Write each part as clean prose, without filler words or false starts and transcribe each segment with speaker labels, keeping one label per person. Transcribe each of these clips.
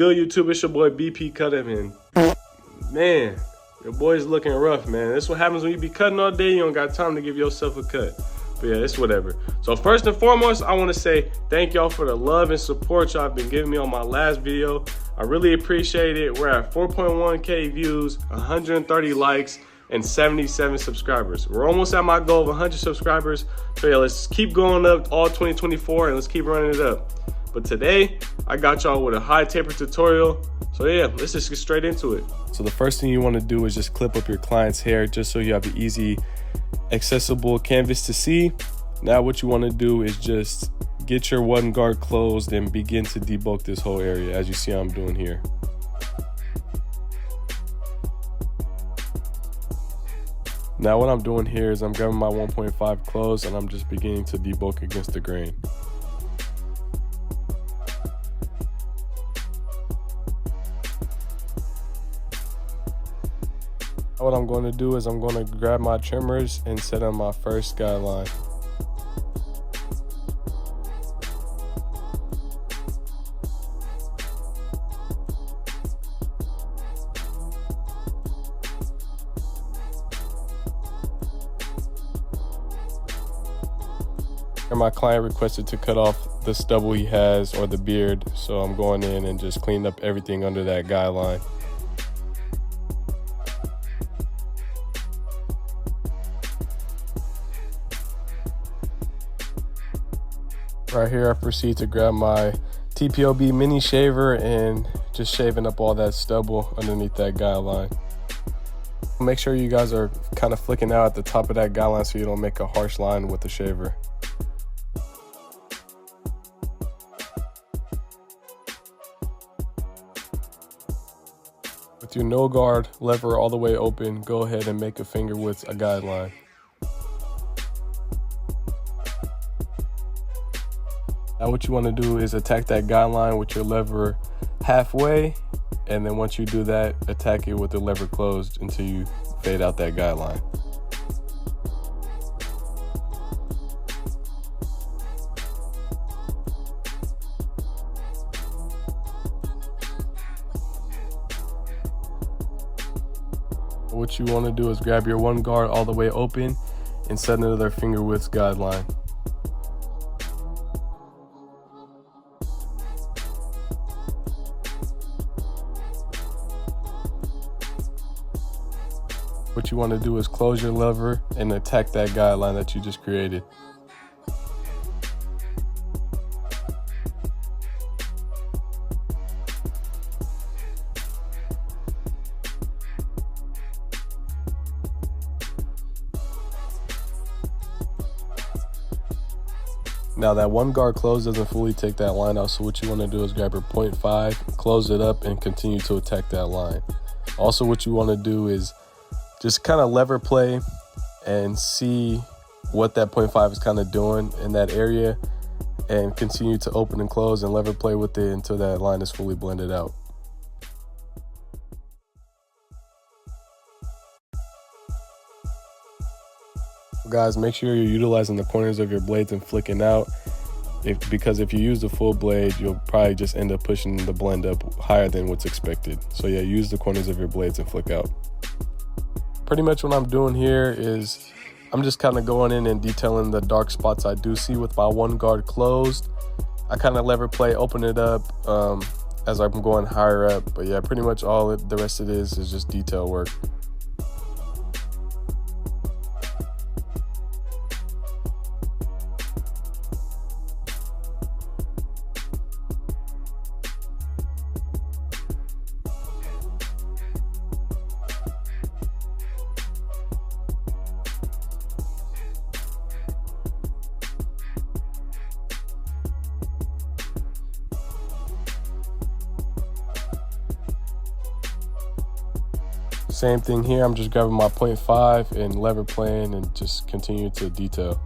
Speaker 1: Good YouTube, it's your boy BP Cutter, man. Man, your boy's looking rough, man. That's what happens when you be cutting all day. You don't got time to give yourself a cut. But yeah, it's whatever. So first and foremost, I want to say thank y'all for the love and support y'all have been giving me on my last video. I really appreciate it. We're at 4.1K views, 130 likes, and 77 subscribers. We're almost at my goal of 100 subscribers. So yeah, let's keep going up all 2024 and let's keep running it up. But today, I got y'all with a high taper tutorial. So yeah, let's just get straight into it. So the first thing you want to do is just clip up your client's hair just so you have an easy, accessible canvas to see. Now what you want to do is just get your one guard closed and begin to debulk this whole area, as you see I'm doing here. Now what I'm doing here is I'm grabbing my 1.5 close and I'm just beginning to debulk against the grain. What I'm going to do is I'm going to grab my trimmers and set on my first guideline. And my client requested to cut off the stubble he has or the beard, so I'm going in and just cleaning up everything under that guideline. Right here, I proceed to grab my TPOB mini shaver and just shaving up all that stubble underneath that guideline. Make sure you guys are kind of flicking out at the top of that guideline so you don't make a harsh line with the shaver. With your no guard lever all the way open, go ahead and make a finger with a guideline. Now what you want to do is attack that guideline with your lever halfway, and then once you do that, attack it with the lever closed until you fade out that guideline. What you want to do is grab your one guard all the way open and set another finger width guideline. What you want to do is close your lever and attack that guideline that you just created. Now that one guard close doesn't fully take that line out, so what you want to do is grab your 0.5, close it up, and continue to attack that line. Also, what you want to do is just kind of lever play and see what that 0.5 is kind of doing in that area, and continue to open and close and lever play with it until that line is fully blended out. Guys, make sure you're utilizing the corners of your blades and flicking out, because if you use the full blade, you'll probably just end up pushing the blend up higher than what's expected. So yeah, use the corners of your blades and flick out. Pretty much what I'm doing here is I'm just kind of going in and detailing the dark spots I do see with my one guard closed. I kind of lever play, open it up as I'm going higher up. But yeah, pretty much all the rest of it is just detail work. Same thing here, I'm just grabbing my 0.5 and lever playing and just continue to detail.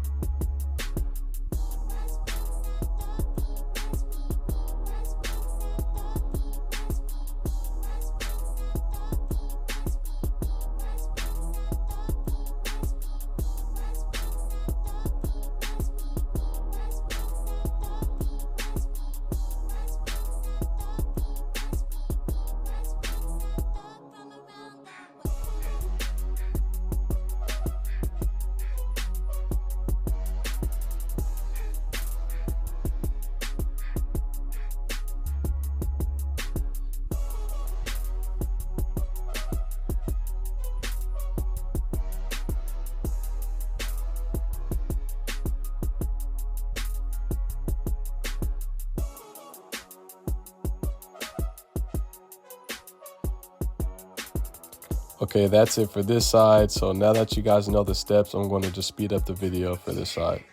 Speaker 1: Okay, that's it for this side. So now that you guys know the steps, I'm going to just speed up the video for this side.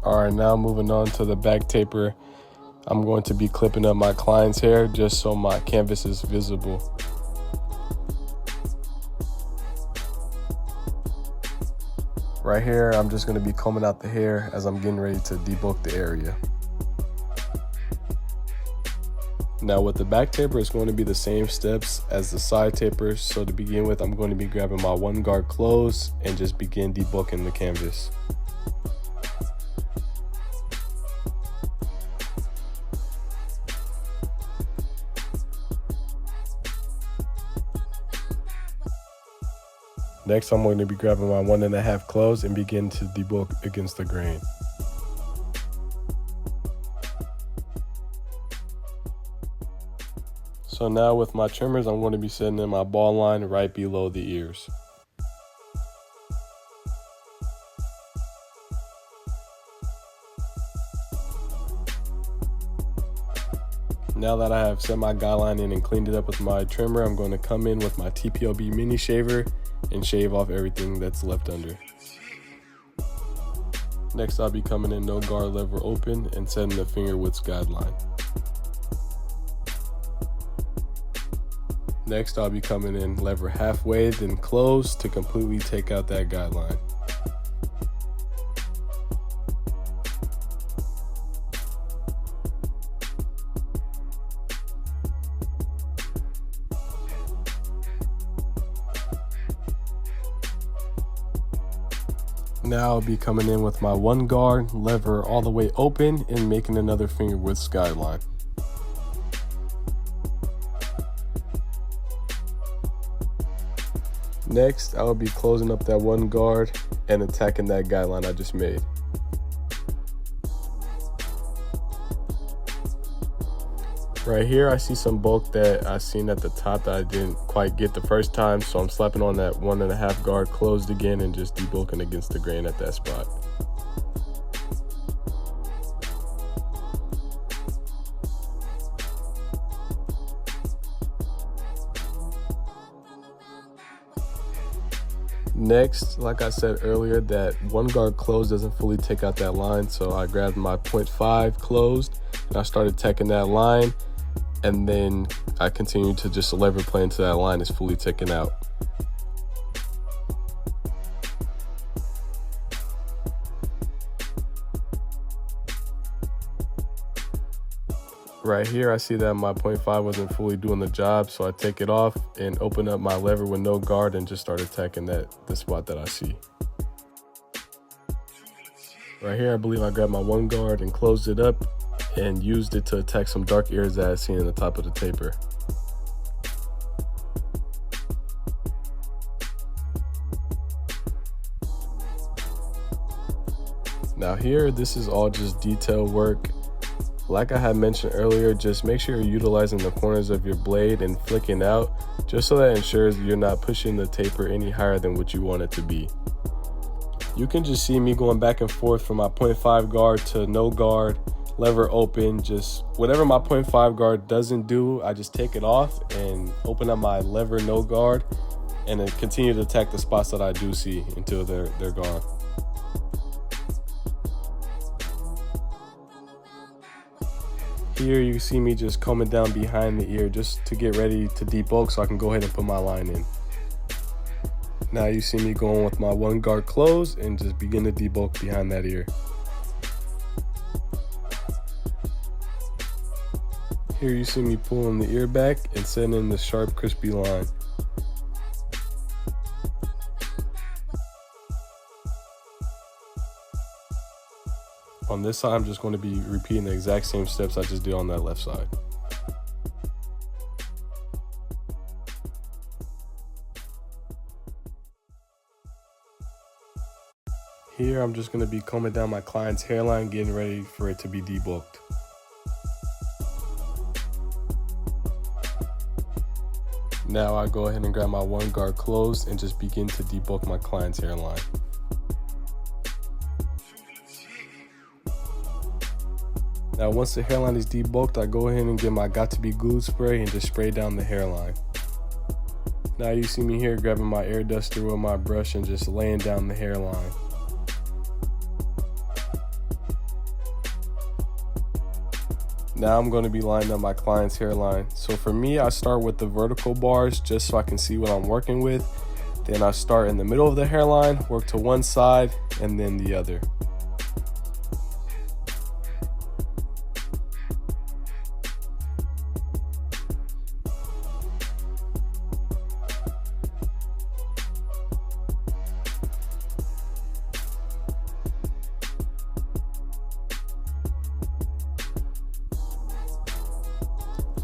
Speaker 1: All right, now moving on to the back taper. I'm going to be clipping up my client's hair just so my canvas is visible. Right here, I'm just going to be combing out the hair as I'm getting ready to debulk the area. Now with the back taper, it's going to be the same steps as the side taper. So to begin with, I'm going to be grabbing my 1 guard close and just begin debulking the canvas. Next, I'm going to be grabbing my 1.5 close and begin to debulk against the grain. So now with my trimmers, I'm going to be setting in my ball line right below the ears. Now that I have set my guideline in and cleaned it up with my trimmer, I'm going to come in with my TPOB mini shaver and shave off everything that's left under. Next, I'll be coming in no guard lever open and setting the finger widths guideline. Next, I'll be coming in lever halfway, then close to completely take out that guideline. Now I'll be coming in with my 1 guard lever all the way open and making another finger width guideline. Next, I'll be closing up that 1 guard and attacking that guideline I just made. Right here, I see some bulk that I seen at the top that I didn't quite get the first time, so I'm slapping on that 1.5 guard closed again and just debulking against the grain at that spot. Next, like I said earlier, that 1 guard closed doesn't fully take out that line, so I grabbed my 0.5 closed and I started tacking that line. And then I continue to just lever play until that line is fully taken out. Right here, I see that my 0.5 wasn't fully doing the job, so I take it off and open up my lever with no guard and just start attacking the spot that I see. Right here, I believe I grabbed my 1 guard and closed it up and used it to attack some dark areas that I see in the top of the taper. Now here, this is all just detail work. Like I had mentioned earlier, just make sure you're utilizing the corners of your blade and flicking out, just so that ensures you're not pushing the taper any higher than what you want it to be. You can just see me going back and forth from my 0.5 guard to no guard, lever open, just whatever my 0.5 guard doesn't do, I just take it off and open up my lever no guard and then continue to attack the spots that I do see until they're gone. Here you see me just combing down behind the ear just to get ready to debulk so I can go ahead and put my line in. Now you see me going with my 1 guard closed and just begin to debulk behind that ear. Here you see me pulling the ear back and setting in the sharp, crispy line. On this side, I'm just going to be repeating the exact same steps I just did on that left side. Here, I'm just gonna be combing down my client's hairline, getting ready for it to be debulked. Now I go ahead and grab my one guard closed and just begin to debulk my client's hairline. Now once the hairline is debulked, I go ahead and get my Got To Be Glued spray and just spray down the hairline. Now you see me here grabbing my air duster with my brush and just laying down the hairline. Now I'm going to be lining up my client's hairline. So for me, I start with the vertical bars just so I can see what I'm working with. Then I start in the middle of the hairline, work to one side and then the other.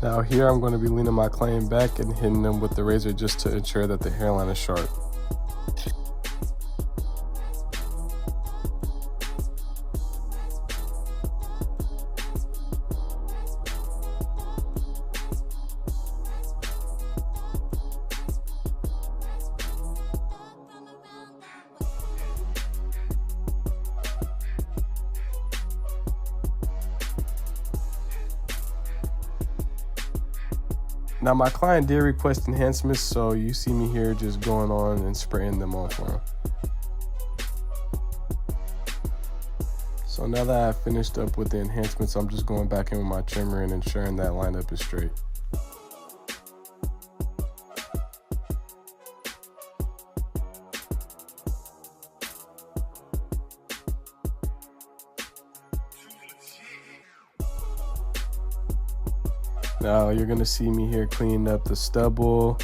Speaker 1: Now here I'm going to be leaning my client back and hitting them with the razor just to ensure that the hairline is sharp. Now my client did request enhancements, so you see me here just going on and spraying them on for him. So now that I've finished up with the enhancements, I'm just going back in with my trimmer and ensuring that lineup is straight. Now you're gonna see me here cleaning up the stubble,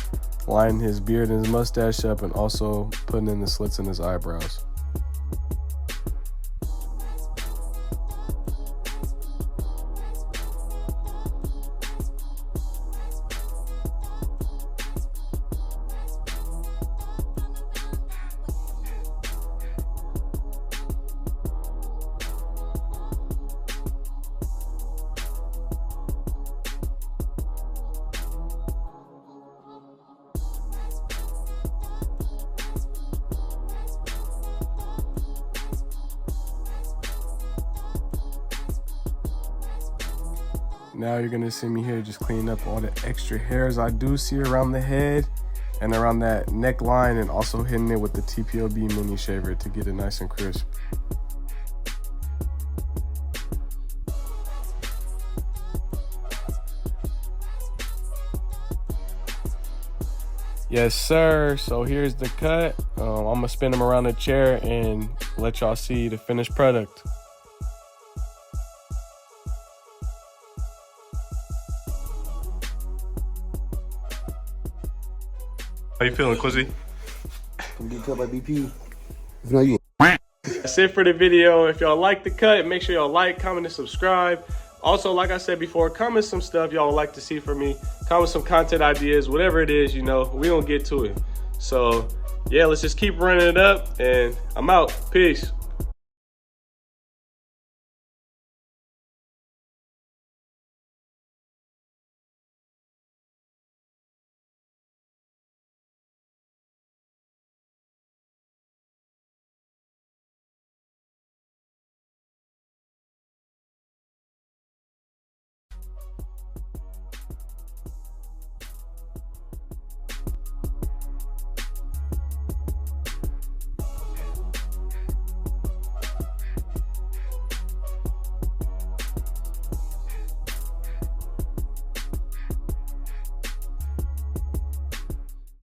Speaker 1: lining his beard and his mustache up, and also putting in the slits in his eyebrows. Now you're gonna see me here just cleaning up all the extra hairs I do see around the head and around that neckline, and also hitting it with the TPOB mini shaver to get it nice and crisp. Yes sir, so here's the cut. I'm gonna spin them around the chair and let y'all see the finished product. How you feeling, Quizzy?
Speaker 2: Can get cut by BP.
Speaker 1: That's it for the video. If y'all like the cut, make sure y'all like, comment, and subscribe. Also, like I said before, comment some stuff y'all would like to see from me. Comment some content ideas, whatever it is, you know, we gonna get to it. So, yeah, let's just keep running it up, and I'm out. Peace.